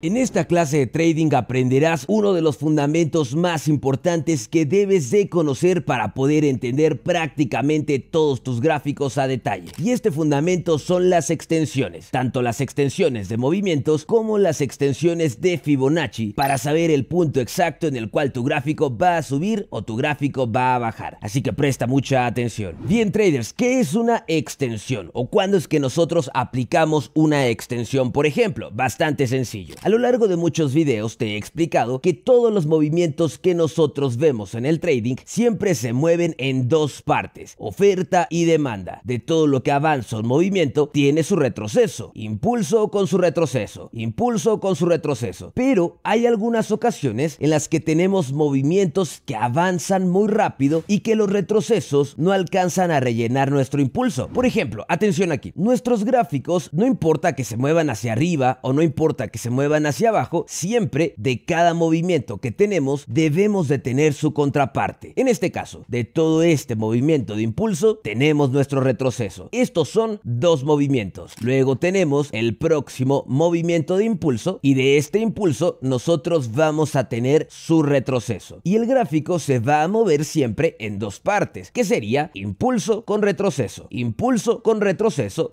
En esta clase de trading aprenderás uno de los fundamentos más importantes que debes de conocer para poder entender prácticamente todos tus gráficos a detalle. Y este fundamento son las extensiones, tanto las extensiones de movimientos como las extensiones de Fibonacci, para saber el punto exacto en el cual tu gráfico va a subir o tu gráfico va a bajar. Así que presta mucha atención. Bien, traders, ¿qué es una extensión? ¿O cuándo es que nosotros aplicamos una extensión? Por ejemplo, bastante sencillo. A lo largo de muchos videos te he explicado que todos los movimientos que nosotros vemos en el trading siempre se mueven en dos partes, oferta y demanda. De todo lo que avanza un movimiento tiene su retroceso, impulso con su retroceso, impulso con su retroceso. Pero hay algunas ocasiones en las que tenemos movimientos que avanzan muy rápido y que los retrocesos no alcanzan a rellenar nuestro impulso. Por ejemplo, atención aquí, nuestros gráficos no importa que se muevan hacia arriba o no importa que se muevan hacia abajo, siempre de cada movimiento que tenemos debemos de tener su contraparte. En este caso, de todo este movimiento de impulso tenemos nuestro retroceso. Estos son dos movimientos. Luego tenemos el próximo movimiento de impulso y de este impulso nosotros vamos a tener su retroceso. Y el gráfico se va a mover siempre en dos partes, que sería impulso con retroceso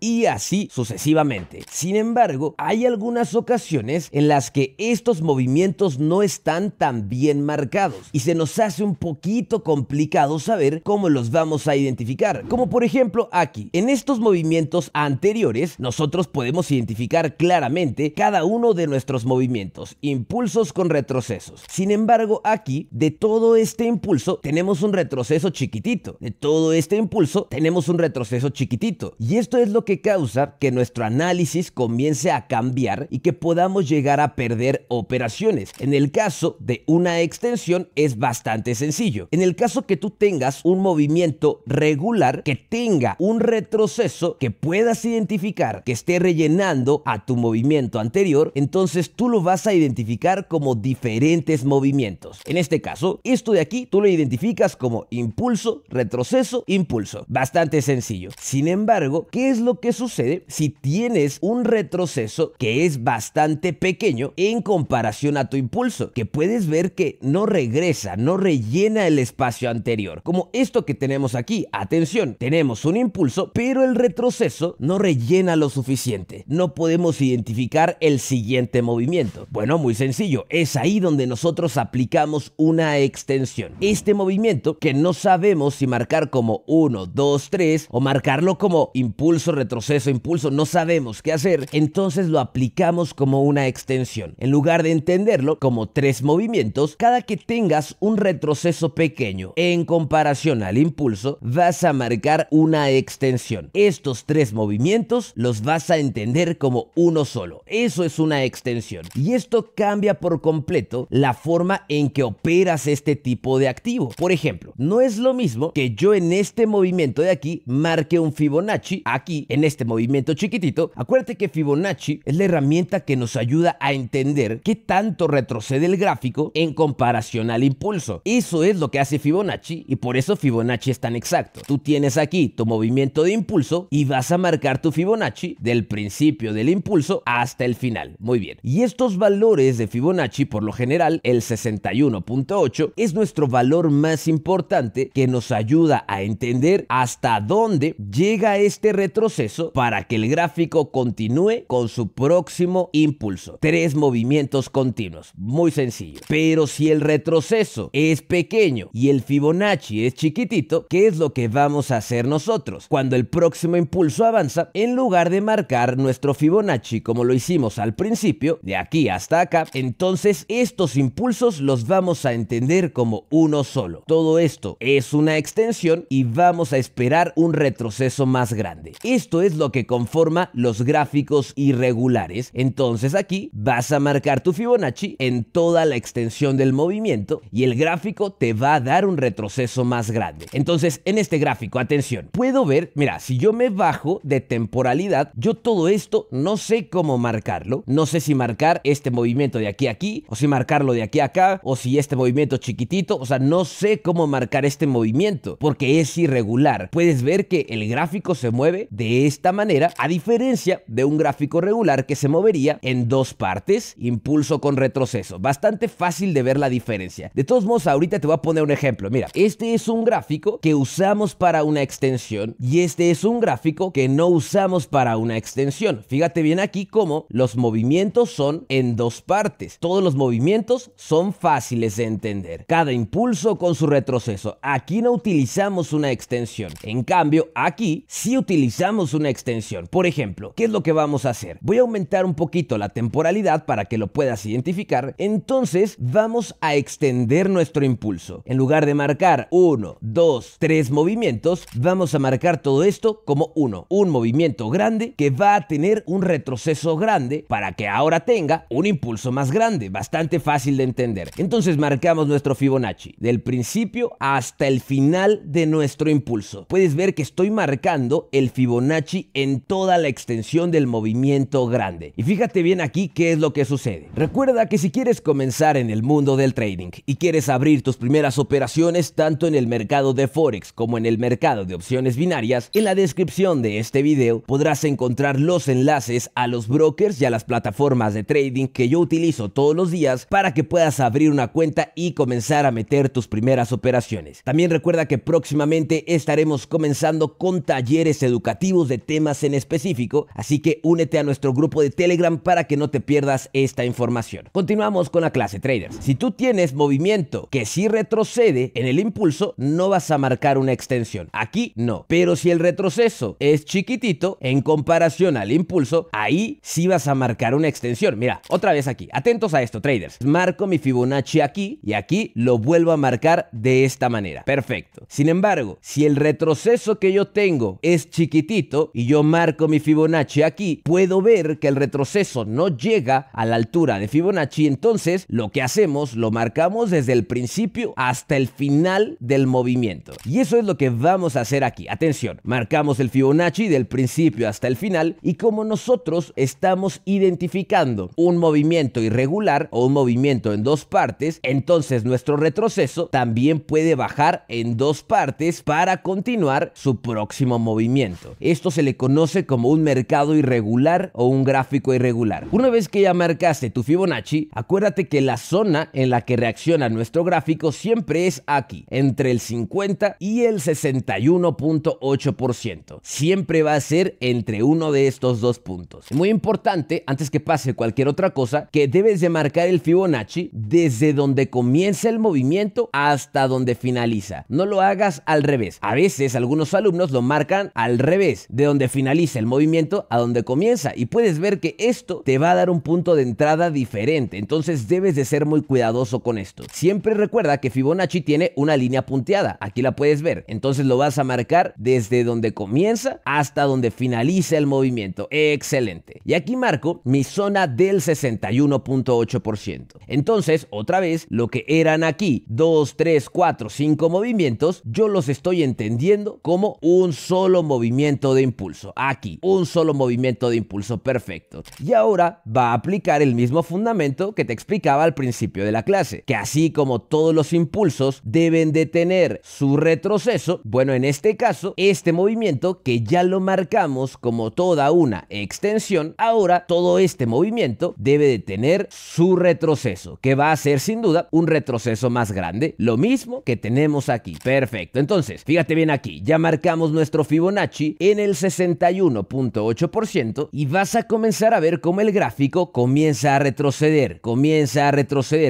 y así sucesivamente. Sin embargo, hay algunas ocasiones en las que estos movimientos no están tan bien marcados y se nos hace un poquito complicado saber cómo los vamos a identificar. Como por ejemplo aquí, en estos movimientos anteriores nosotros podemos identificar claramente cada uno de nuestros movimientos, impulsos con retrocesos. Sin embargo, aquí de todo este impulso tenemos un retroceso chiquitito, de todo este impulso tenemos un retroceso chiquitito, y esto es lo que causa que nuestro análisis comience a cambiar y que podamos llegar a perder operaciones. En el caso de una extensión es bastante sencillo. En el caso que tú tengas un movimiento regular que tenga un retroceso que puedas identificar que esté rellenando a tu movimiento anterior, entonces tú lo vas a identificar como diferentes movimientos. En este caso, esto de aquí tú lo identificas como impulso, retroceso, impulso. Bastante sencillo. Sin embargo, ¿qué es lo que sucede si tienes un retroceso que es bastante pequeño en comparación a tu impulso? Que puedes ver que no regresa, no rellena el espacio anterior. Como esto que tenemos aquí. Atención, tenemos un impulso, pero el retroceso no rellena lo suficiente. No podemos identificar el siguiente movimiento. Bueno, muy sencillo. Es ahí donde nosotros aplicamos una extensión. Este movimiento que no sabemos si marcar como 1, 2, 3 o marcarlo como impulso, retroceso, impulso, no sabemos qué hacer, entonces lo aplicamos como una extensión. En lugar de entenderlo como tres movimientos, cada que tengas un retroceso pequeño en comparación al impulso, vas a marcar una extensión. Estos tres movimientos los vas a entender como uno solo. Eso es una extensión. Y esto cambia por completo la forma en que operas este tipo de activo. Por ejemplo, no es lo mismo que yo en este movimiento de aquí marque un Fibonacci aquí en este movimiento chiquitito. Acuérdate que Fibonacci es la herramienta que nos ayuda a entender qué tanto retrocede el gráfico en comparación al impulso. Eso es lo que hace Fibonacci y por eso Fibonacci es tan exacto. Tú tienes aquí tu movimiento de impulso y vas a marcar tu Fibonacci del principio del impulso hasta el final. Muy bien. Y estos valores de Fibonacci, por lo general, el 61.8 es nuestro valor más importante que nos ayuda a entender hasta dónde llega este retroceso para que el gráfico continúe con su próximo impulso. Tres movimientos continuos. Muy sencillo. Pero si el retroceso es pequeño y el Fibonacci es chiquitito, ¿qué es lo que vamos a hacer nosotros? Cuando el próximo impulso avanza, en lugar de marcar nuestro Fibonacci como lo hicimos al principio, de aquí hasta acá, entonces estos impulsos los vamos a entender como uno solo. Todo esto es una extensión y vamos a esperar un retroceso más grande. Esto es lo que conforma los gráficos irregulares. Entonces aquí vas a marcar tu Fibonacci en toda la extensión del movimiento y el gráfico te va a dar un retroceso más grande. Entonces en este gráfico, atención, puedo ver, mira, si yo me bajo de temporalidad, yo todo esto no sé cómo marcarlo. No sé si marcar este movimiento de aquí a aquí o si marcarlo de aquí a acá o si este movimiento chiquitito, o sea, no sé cómo marcar este movimiento porque es irregular. Puedes ver que el gráfico se mueve de esta manera, a diferencia de un gráfico regular que se movería en dos partes, impulso con retroceso. Bastante fácil de ver la diferencia. De todos modos, ahorita te voy a poner un ejemplo. Mira, este es un gráfico que usamos para una extensión y este es un gráfico que no usamos para una extensión. Fíjate bien aquí cómo los movimientos son en dos partes. Todos los movimientos son fáciles de entender. Cada impulso con su retroceso. Aquí no utilizamos una extensión. En cambio, aquí sí utilizamos una extensión. Por ejemplo, ¿qué es lo que vamos a hacer? Voy a aumentar un poquito la temporalidad para que lo puedas identificar. Entonces, vamos a extender nuestro impulso. En lugar de marcar 1, 2, 3 movimientos, vamos a marcar todo esto como un movimiento grande que va a tener un retroceso grande para que ahora tenga un impulso más grande. Bastante fácil de entender. Entonces marcamos nuestro Fibonacci del principio hasta el final de nuestro impulso. Puedes ver que estoy marcando el Fibonacci en toda la extensión del movimiento grande. Y fíjate bien aquí qué es lo que sucede. Recuerda que si quieres comenzar en el mundo del trading y quieres abrir tus primeras operaciones tanto en el mercado de Forex como en el mercado de opciones binarias, en la descripción de este video podrás encontrar los enlaces a los brokers y a las plataformas de trading que yo utilizo todos los días para que puedas abrir una cuenta y comenzar a meter tus primeras operaciones. También recuerda que próximamente estaremos comenzando con talleres educativos de temas en específico, así que únete a nuestro grupo de Telegram para que no te pierdas esta información. Continuamos con la clase, traders. Si tú tienes movimiento que sí retrocede en el impulso, no vas a marcar una extensión. Aquí no. Pero si el retroceso es chiquitito en comparación al impulso, ahí sí vas a marcar una extensión. Mira, otra vez aquí. Atentos a esto, traders. Marco mi Fibonacci aquí y aquí lo vuelvo a marcar de esta manera. Perfecto. Sin embargo, si el retroceso que yo tengo es chiquitito y yo marco mi Fibonacci aquí, puedo ver que el retroceso no llega a la altura de Fibonacci. Entonces, lo que hacemos, lo marcamos desde el principio hasta el final del movimiento. Y eso es lo que vamos a hacer aquí. Atención, marcamos el Fibonacci del principio hasta el final y como nosotros estamos identificando un movimiento irregular o un movimiento en dos partes, entonces nuestro retroceso también puede bajar en dos partes para continuar su próximo movimiento. Esto se le conoce como un mercado irregular o un gráfico irregular. Una vez que ya marcaste tu Fibonacci, acuérdate que la zona en la que reacciona nuestro gráfico siempre es aquí, entre el 50 y el 61.8%. Siempre va a ser entre uno de estos dos puntos. Muy importante, antes que pase cualquier otra cosa, que debes de marcar el Fibonacci desde donde comienza el movimiento hasta donde finaliza. No lo hagas al revés. A veces algunos alumnos lo marcan al revés, de donde finaliza el movimiento a donde comienza, y puedes ver que esto te va a dar un punto de entrada diferente. Entonces debes de ser muy cuidadoso con esto. Siempre recuerda que Fibonacci tiene una línea punteada. Aquí la puedes ver. Entonces lo vas a marcar desde donde comienza hasta donde finaliza el movimiento. Excelente. Y aquí marco mi zona del 61.8%. Entonces, otra vez, lo que eran aquí 2, 3, 4, 5 movimientos, yo los estoy entendiendo como un solo movimiento de impulso. Aquí, un solo movimiento de impulso. Perfecto. Y ahora va a aplicar el mismo fundamento que te explicaba al principio de la clase, que así como todos los impulsos deben de tener su retroceso, bueno, en este caso, este movimiento que ya lo marcamos como toda una extensión, ahora todo este movimiento debe de tener su retroceso, que va a ser sin duda un retroceso más grande, lo mismo que tenemos aquí. Perfecto. Entonces, fíjate bien aquí, ya marcamos nuestro Fibonacci en el 61.8% y vas a comenzar a ver cómo el gráfico comienza a retroceder,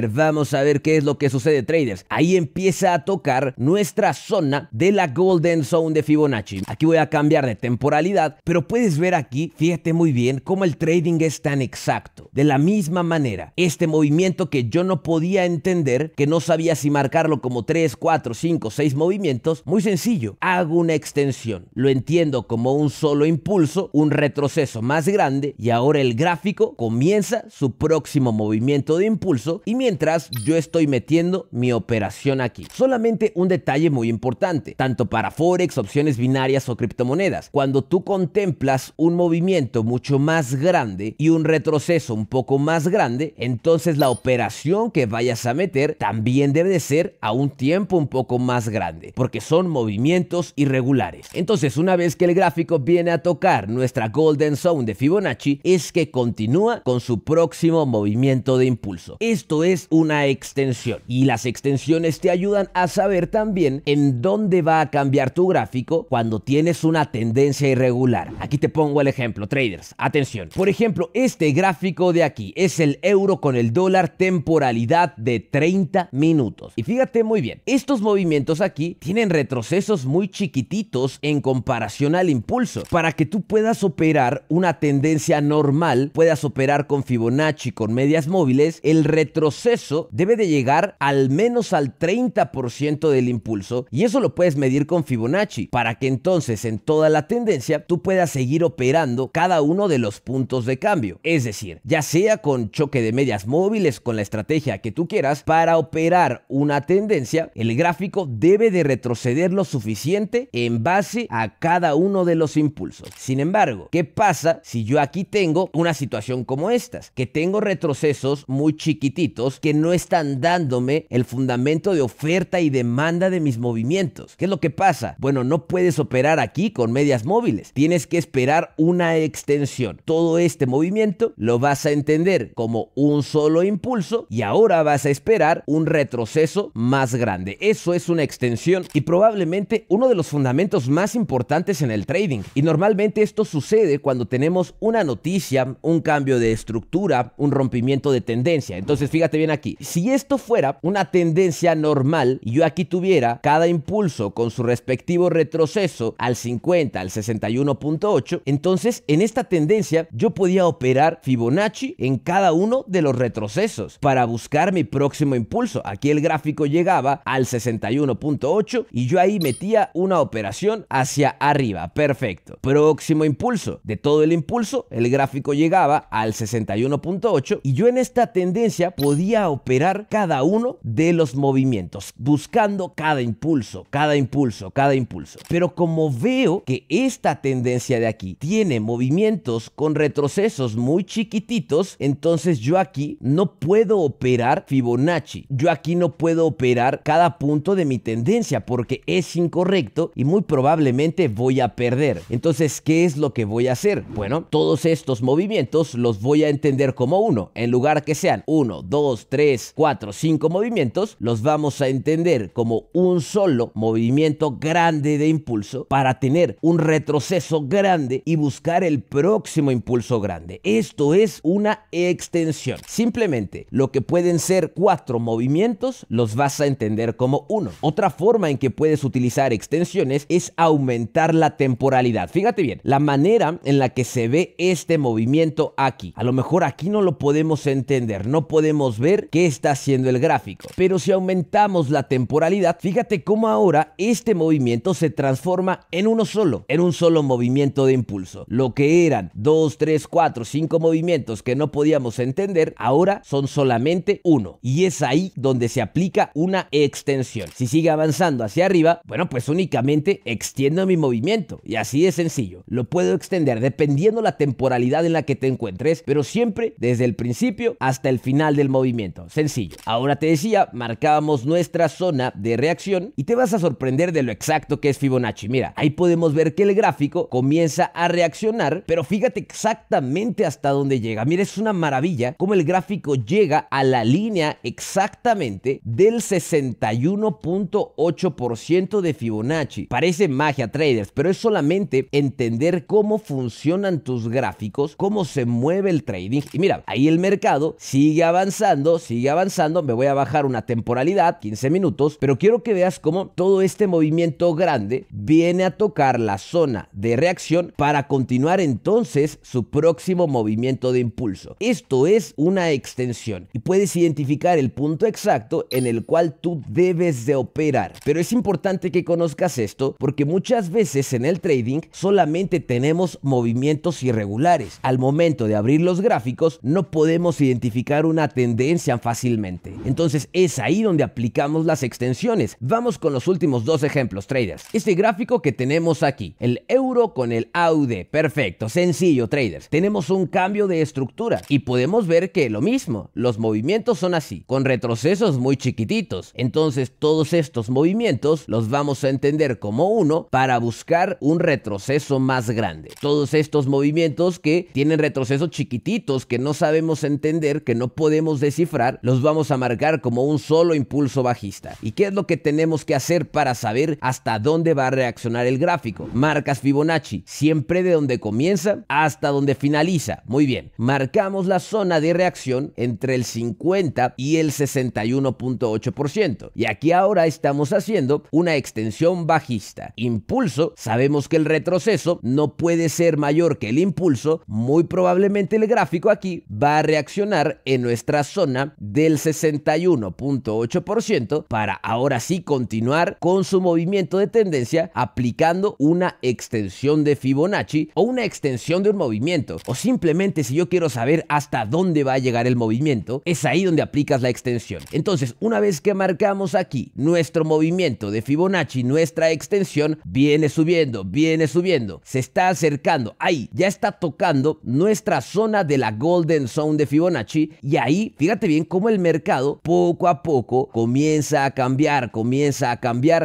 Vamos a ver qué es lo que sucede, traders. Ahí empieza a tocar nuestra zona de la Golden Zone de Fibonacci. Aquí voy a cambiar de temporalidad, pero puedes ver aquí, fíjate muy bien cómo el trading es tan exacto. De la misma manera, este movimiento que yo no podía entender, que no sabía si marcarlo como 3, 4, 5, 6 movimientos, muy sencillo, hago una extensión. Lo entiendo como un solo impulso, un retroceso más grande, y ahora el gráfico comienza su próximo movimiento de impulso, y mientras yo estoy metiendo mi operación aquí. Solamente un detalle muy importante, tanto para Forex, opciones binarias o criptomonedas. Cuando tú contemplas un movimiento mucho más grande y un retroceso un poco más grande, entonces la operación que vayas a meter también debe de ser a un tiempo un poco más grande, porque son movimientos irregulares. Entonces, una vez que el gráfico viene a tocar nuestra Golden Zone de Fibonacci, es que continúa continúa con su próximo movimiento de impulso. Esto es una extensión, y las extensiones te ayudan a saber también en dónde va a cambiar tu gráfico cuando tienes una tendencia irregular. Aquí te pongo el ejemplo, traders. Atención. Por ejemplo, este gráfico de aquí es el euro con el dólar, temporalidad de 30 minutos. Y fíjate muy bien, estos movimientos aquí tienen retrocesos muy chiquititos en comparación al impulso. Para que tú puedas operar una tendencia normal, puedas operar con Fibonacci, con medias móviles, el retroceso debe de llegar al menos al 30% del impulso, y eso lo puedes medir con Fibonacci, para que entonces en toda la tendencia tú puedas seguir operando cada uno de los puntos de cambio. Es decir, ya sea con choque de medias móviles, con la estrategia que tú quieras, para operar una tendencia, el gráfico debe de retroceder lo suficiente en base a cada uno de los impulsos. Sin embargo, ¿qué pasa si yo aquí tengo una situación como estas? Que tengo retrocesos muy chiquititos que no están dándome el fundamento de oferta y demanda de mis movimientos. ¿Qué es lo que pasa? Bueno, no puedes operar aquí con medias móviles. Tienes que esperar una extensión. Todo este movimiento lo vas a entender como un solo impulso, y ahora vas a esperar un retroceso más grande. Eso es una extensión, y probablemente uno de los fundamentos más importantes en el trading. Y normalmente esto sucede cuando tenemos una noticia, un cambio de estructura, un rompimiento de tendencia. Entonces fíjate bien aquí, si esto fuera una tendencia normal y yo aquí tuviera cada impulso con su respectivo retroceso al 50, al 61.8, entonces en esta tendencia yo podía operar Fibonacci en cada uno de los retrocesos para buscar mi próximo impulso. Aquí el gráfico llegaba al 61.8 y yo ahí metía una operación hacia arriba. Perfecto. Próximo impulso. De todo el impulso, el gráfico llegaba al 61.8 y yo en esta tendencia podía operar cada uno de los movimientos, buscando cada impulso, cada impulso, cada impulso. Pero como veo que esta tendencia de aquí tiene movimientos con retrocesos muy chiquititos, entonces yo aquí no puedo operar Fibonacci. Yo aquí no puedo operar cada punto de mi tendencia porque es incorrecto y muy probablemente voy a perder. Entonces, ¿qué es lo que voy a hacer? Bueno, todos estos movimientos los voy a entender como uno. En lugar que sean 1, 2, 3, 4, 5 movimientos, los vamos a entender como un solo movimiento grande de impulso para tener un retroceso grande y buscar el próximo impulso grande. Esto es una extensión. Simplemente lo que pueden ser 4 movimientos los vas a entender como uno. Otra forma en que puedes utilizar extensiones es aumentar la temporalidad. Fíjate bien, la manera en la que se ve este movimiento aquí. A lo mejor aquí no lo podemos entender, no podemos ver qué está haciendo el gráfico. Pero si aumentamos la temporalidad, fíjate cómo ahora este movimiento se transforma en uno solo, en un solo movimiento de impulso. Lo que eran 2, 3, 4, 5 movimientos que no podíamos entender, ahora son solamente uno. Y es ahí donde se aplica una extensión. Si sigue avanzando hacia arriba, bueno, pues únicamente extiendo mi movimiento. Y así de sencillo. Lo puedo extender dependiendo la temporalidad en la que te encuentres, pero siempre desde el principio hasta el final del movimiento. Sencillo. Ahora te decía, marcábamos nuestra zona de reacción y te vas a sorprender de lo exacto que es Fibonacci. Mira, ahí podemos ver que el gráfico comienza a reaccionar, pero fíjate exactamente hasta dónde llega. Mira, es una maravilla cómo el gráfico llega a la línea exactamente del 61.8% de Fibonacci. Parece magia, traders, pero es solamente entender cómo funcionan tus gráficos, cómo se mueve el trading. Y mira, ahí el mercado sigue avanzando, sigue avanzando. Me voy a bajar una temporalidad, 15 minutos, pero quiero que veas cómo todo este movimiento grande viene a tocar la zona de reacción para continuar entonces su próximo movimiento de impulso. Esto es una extensión y puedes identificar el punto exacto en el cual tú debes de operar. Pero es importante que conozcas esto porque muchas veces en el trading solamente tenemos movimientos irregulares. Al momento de abrir los gráficos no podemos identificar una tendencia fácilmente. Entonces es ahí donde aplicamos las extensiones. Vamos con los últimos dos ejemplos, traders. Este gráfico que tenemos aquí, el euro con el AUD. Perfecto, sencillo, traders. Tenemos un cambio de estructura y podemos ver que lo mismo, los movimientos son así, con retrocesos muy chiquititos. Entonces todos estos movimientos los vamos a entender como uno para buscar un retroceso más grande. Todos estos movimientos que tienen retrocesos chiquititos que no sabemos entender, que no podemos descifrar, los vamos a marcar como un solo impulso bajista. ¿Y qué es lo que tenemos que hacer para saber hasta dónde va a reaccionar el gráfico? Marcas Fibonacci, siempre de donde comienza hasta donde finaliza. Muy bien, marcamos la zona de reacción entre el 50 y el 61.8%. Y aquí ahora estamos haciendo una extensión bajista. Impulso, sabemos que el retroceso no puede ser mayor que el impulso. Muy probablemente el gráfico aquí va a reaccionar en nuestra zona del 61.8% para ahora sí continuar con su movimiento de tendencia aplicando una extensión de Fibonacci o una extensión de un movimiento. O simplemente, si yo quiero saber hasta dónde va a llegar el movimiento, es ahí donde aplicas la extensión. Entonces, una vez que marcamos aquí nuestro movimiento de Fibonacci, nuestra extensión viene subiendo, se está acercando, ahí ya está tocando nuestra zona de la Golden Zone de Fibonacci, y ahí fíjate bien cómo el mercado poco a poco comienza a cambiar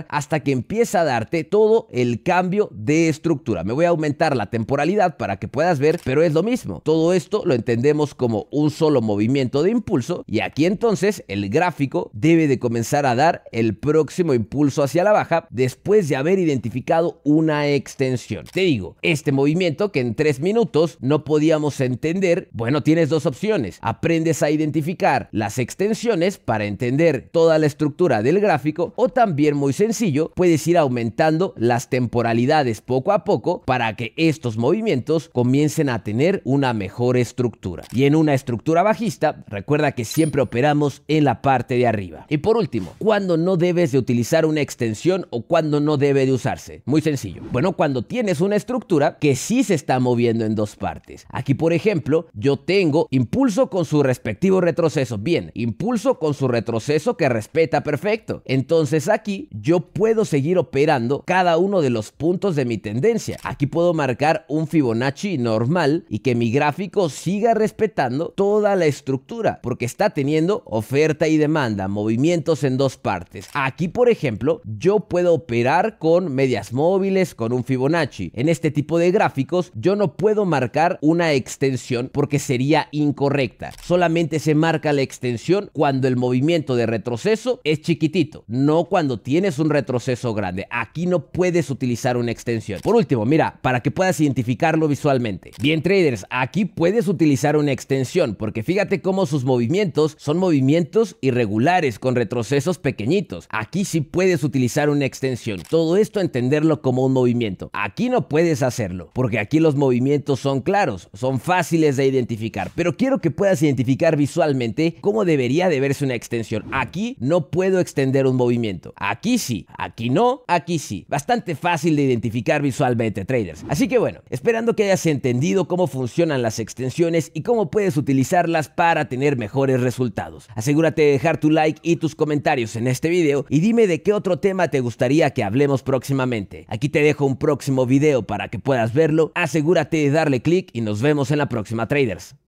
hasta que empieza a darte todo el cambio de estructura. Me voy a aumentar la temporalidad para que puedas ver, pero es lo mismo. Todo esto lo entendemos como un solo movimiento de impulso, y aquí entonces el gráfico debe de comenzar a dar el próximo impulso hacia la baja después de haber identificado una extensión. Te digo, este movimiento que en 3 minutos no podíamos entender, bueno, tienes dos opciones. Aprendes a identificar las extensiones para entender toda la estructura del gráfico, o también, muy sencillo, puedes ir aumentando las temporalidades poco a poco para que estos movimientos comiencen a tener una mejor estructura. Y en una estructura bajista, recuerda que siempre operamos en la parte de arriba. Y por último, ¿cuándo no debes de utilizar una extensión o cuándo no debe de usarse? Muy sencillo. Bueno, cuando tienes una estructura que sí se está moviendo en dos partes. Aquí, por ejemplo, yo tengo impulso con su respectivo retroceso. Bien, impulso con su retroceso que respeta perfecto. Entonces aquí yo puedo seguir operando cada uno de los puntos de mi tendencia. Aquí puedo marcar un Fibonacci normal y que mi gráfico siga respetando toda la estructura porque está teniendo oferta y demanda, movimientos en dos partes. Aquí, por ejemplo, yo puedo operar con medias móviles, con un Fibonacci. En este tipo de gráficos yo no puedo marcar una extensión porque sería incorrecta. Solamente se marca la extensión cuando el movimiento de retroceso es chiquitito, no cuando tienes un retroceso grande. Aquí no puedes utilizar una extensión. Por último, mira, para que puedas identificarlo visualmente. Bien, traders, aquí puedes utilizar una extensión porque fíjate cómo sus movimientos son movimientos irregulares con retrocesos pequeñitos. Aquí sí puedes utilizar una extensión. Todo esto entenderlo como un movimiento. Aquí no puedes hacerlo porque aquí los movimientos son claros, son fáciles de identificar, pero quiero que puedas identificar visualmente cómo debería de verse una extensión. Aquí no puedo extender un movimiento. Aquí sí, aquí no, aquí sí. Bastante fácil de identificar visualmente, traders. Así que bueno, esperando que hayas entendido cómo funcionan las extensiones y cómo puedes utilizarlas para tener mejores resultados. Asegúrate de dejar tu like y tus comentarios en este video y dime de qué otro tema te gustaría que hablemos próximamente. Aquí te dejo un próximo video para que puedas verlo. Asegúrate de darle clic y nos vemos en la próxima, traders.